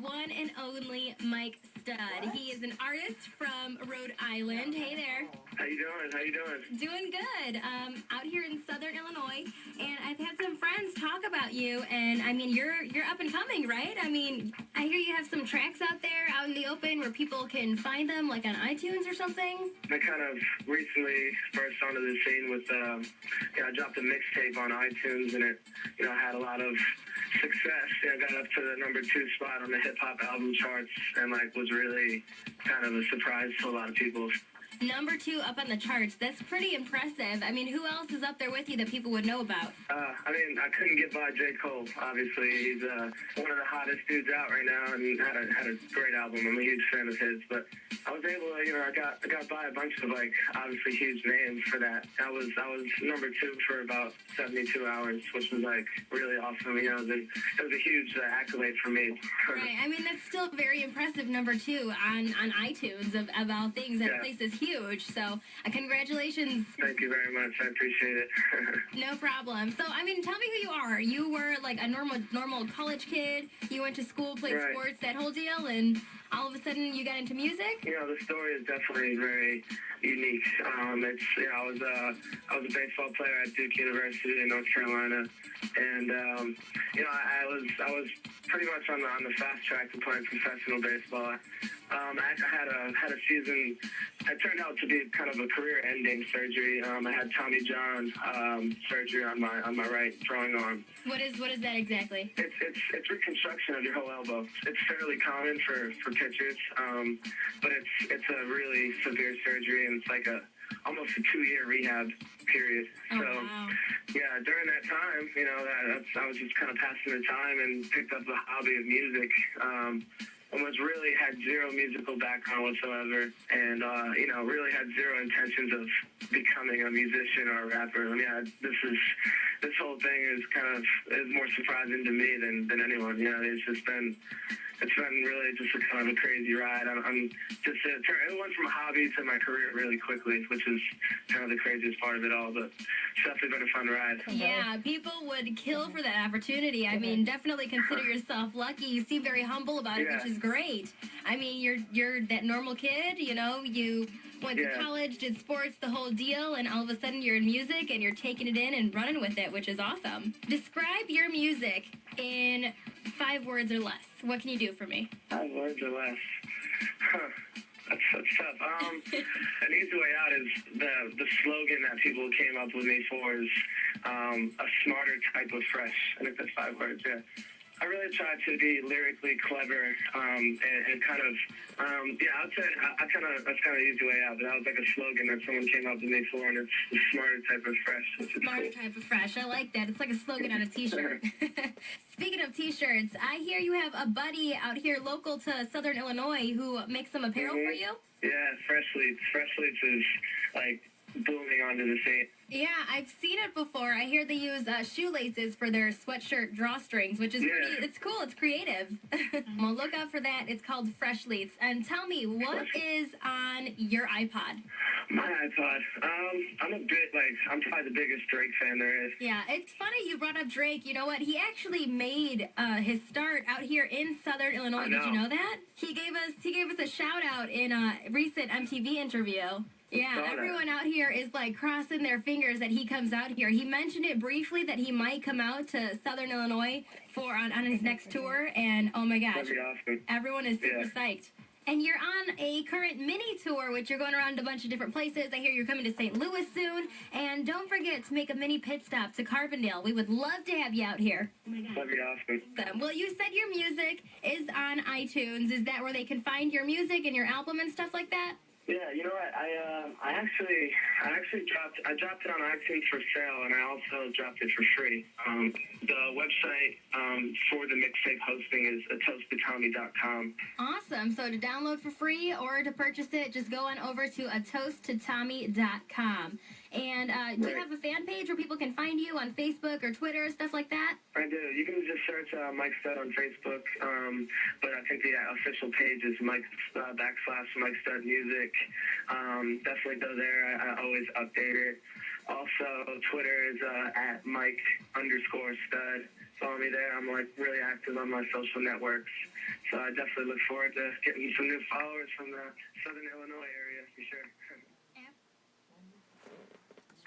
one and only Mike Stud. He is an artist from Rhode Island. Hey there. How you doing? How you doing? Doing good. Out here in Southern Illinois, and I've had some friends talk about you. And I mean, you're up and coming, right? I mean, I hear you have some tracks out there, out in the open, where people can find them, like on iTunes or something. I kind of recently burst onto the scene with, I dropped a mixtape on iTunes, and it, had a lot of success. Got up to the number 2 spot on the hip hop album charts, and was really kind of a surprise to a lot of people. Number 2 up on the charts. That's pretty impressive. I mean, who else is up there with you that people would know about? I couldn't get by J. Cole, obviously. He's one of the hottest dudes out right now, and had a great album. I'm a huge fan of his, but I was able to, I got by a bunch of, obviously huge names for that. I was number 2 for about 72 hours, which was, really awesome. It was a huge accolade for me. Right. I mean, that's still very impressive, number 2 on iTunes of all things. That place is huge. So, congratulations. Thank you very much. I appreciate it. No problem. So, I mean, tell me who you are. You were a normal college kid. You went to school, played sports, that whole deal, and all of a sudden you got into music? The story is definitely very unique. I was a baseball player at Duke University in North Carolina, and I was pretty much on the fast track to playing professional baseball. I had a season. It turned out to be kind of a career-ending surgery. I had Tommy John surgery on my right throwing arm. What is that exactly? It's reconstruction of your whole elbow. It's fairly common for pitchers, but it's a really severe surgery, and it's almost a 2-year rehab period. Oh, wow. Yeah, during that time, I was just kind of passing the time and picked up the hobby of music. And had zero musical background whatsoever, and really had zero intentions of becoming a musician or a rapper. I mean, this whole thing is more surprising to me than anyone. It's been really just a kind of a crazy ride. It went from a hobby to my career really quickly, which is kind of the craziest part of it all, but it's definitely been a fun ride. Yeah, people would kill for that opportunity. I mean, definitely consider yourself lucky. You seem very humble about it, which is great. I mean, you're that normal kid, you went to college, did sports, the whole deal, and all of a sudden you're in music and you're taking it in and running with it, which is awesome. Describe your music in 5 words or less. What can you do for me? 5 words or less. That's tough. An easy way out is the slogan that people came up with me for is a smarter type of fresh. I think that's 5 words, yeah. I really tried to be lyrically clever and kind of, I'd say that's kind of an easy way out, but that was a slogan that someone came up with me for, and it's the smarter type of fresh. Smarter type of fresh. I like that. It's like a slogan on a T-shirt. Speaking of T-shirts, I hear you have a buddy out here local to Southern Illinois who makes some apparel for you? Yeah, Fresh Leads. Fresh Leads is booming onto the scene. Yeah, I've seen it before. I hear they use shoelaces for their sweatshirt drawstrings, which is pretty, it's cool, it's creative. Well, look out for that. It's called Fresh Leads. And tell me, what is on your iPod? My iPod? I'm a bit, I'm probably the biggest Drake fan there is. Yeah, it's funny you brought up Drake. You know what? He actually made his start out here in Southern Illinois. Did you know that? He gave us a shout out in a recent MTV interview. Yeah, everyone out here is crossing their fingers that he comes out here. He mentioned it briefly that he might come out to Southern Illinois on his next tour, and oh my gosh, that'd be awesome. Everyone is super psyched. And you're on a current mini tour, which you're going around a bunch of different places. I hear you're coming to St. Louis soon. And don't forget to make a mini pit stop to Carbondale. We would love to have you out here. Oh my God. That'd be awesome. Well, you said your music is on iTunes. Is that where they can find your music and your album and stuff like that? Yeah, you know what? I actually dropped it on iTunes for sale, and I also dropped it for free. The website for the mixtape hosting is atoasttotommy.com. Awesome. So to download for free or to purchase it, just go on over to atoasttotommy.com. And do you have a fan page where people can find you on Facebook or Twitter, stuff like that? I do. You can just search Mike Stud on Facebook, but I think the official page is Mike /Mike Stud Music. Definitely go there. I always update it. Also, Twitter is at Mike_Stud. saw me there. I'm like really active on my social networks. So I definitely look forward to getting some new followers from the Southern Illinois area for sure.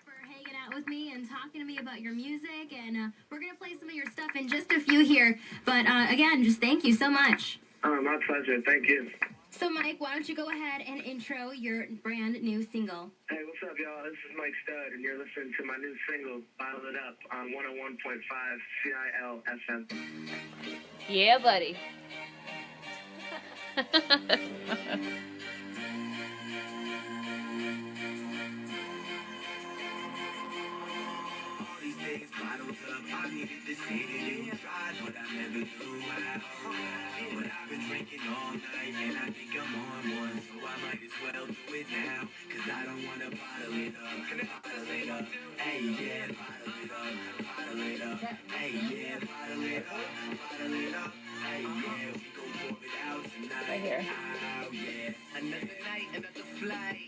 For hanging out with me and talking to me about your music, and we're going to play some of your stuff in just a few here. But again, just thank you so much. My pleasure. Thank you. So, Mike, why don't you go ahead and intro your brand new single? Hey, what's up, y'all? This is Mike Stud, and you're listening to my new single, Bottle It Up, on 101.5 CILfm. Yeah, buddy. Bottles up, I needed to sit it and try, but I never knew how. But I've been drinking all night, and I think I'm on one, so I might as well do it now, cause I don't wanna bottle it up, bottle it up, hey yeah, bottle it up, bottle it up, hey yeah, bottle it up, bottle it up, hey yeah, we gon' pour it out tonight, Right here. oh yeah, another night, another flight,